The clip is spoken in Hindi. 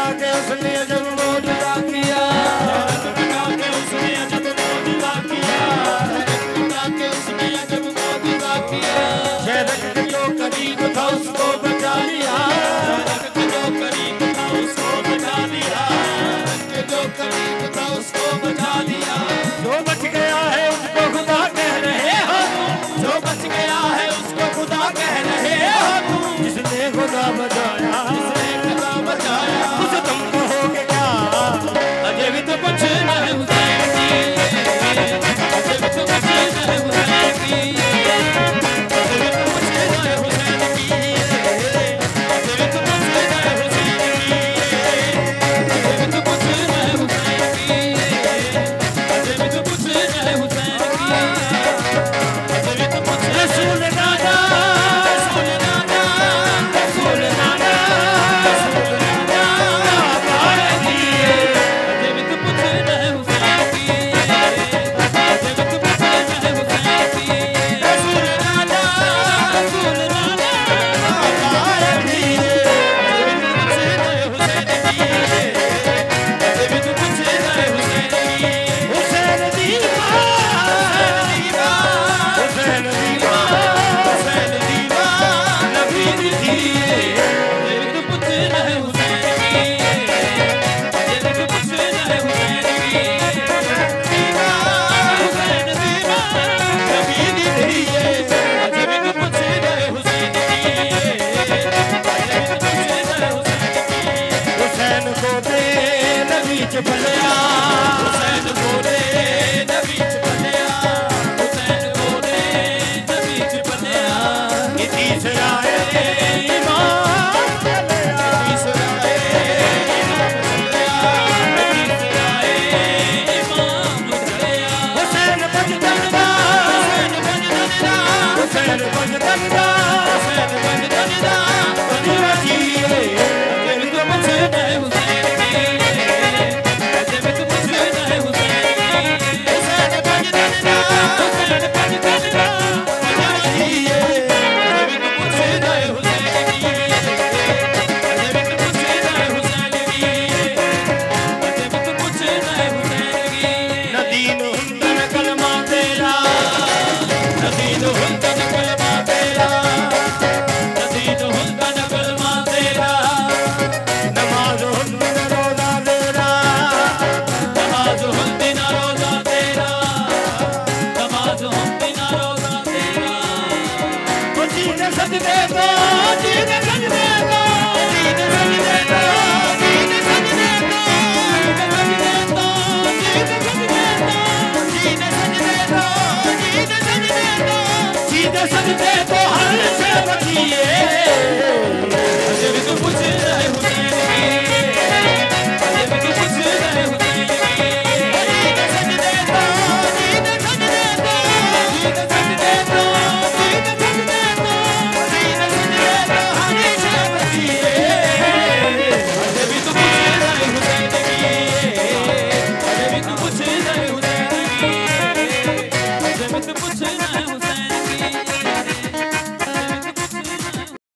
मिटा के उसने अजब मौजूदा किया, मिटा के उसने अजब मौजूदा किया, मिटा के उसने अजब मौजूदा किया। शहरक के जो करीब था उसको बचा लिया, शहरक के जो करीब था उसको बचा लिया, के जो करीब था उसको बचा लिया। जो बच गया है उसको खुदा कह रहे हो, जो बच गया है उसको खुदा कह रहे हो। जिसने खुदा बचाया, जिसने खुदा बचाया, कुछ तुम कहोगे क्या? अजय भी तो कुछ नहीं हुसैन की, अजय भी तो कुछ नहीं हुसैन की, अजय भी तो कुछ नहीं हुसैन की, अजय भी तो कुछ नहीं हुसैन की, अजय भी तो कुछ नहीं हुसैन की, अजय भी तो कुछ नहीं हुसैन की, अजय भी तो कुछ रसूल दादा, रसूल दादा, रसूल दादा, रसूल दादा बारे दिए। अजय भी तो कुछ नहीं हुसैन की, अजय भी तो कुछ नहीं हुसैन की, रसूल दादा, रसूल दादा बारे दिए। अजय भी तो कुछ नहीं हुसैन की, अजय भी तो कुछ नहीं हुसैन की। हुसैन दीवा, हुसैन दीवा, हुसैन दीवा नबी दिए। अजय भी तो कुछ नहीं हुसैन की, अजय भी तो कुछ नहीं हुसैन की, दीवा हुसैन दीवा नबी दिए। अजय भी तो कुछ नहीं हुसैन की, अजय भी तो कुछ नहीं हुसैन की। हुसैन को दे नबी च भलिया, हुसैन को दे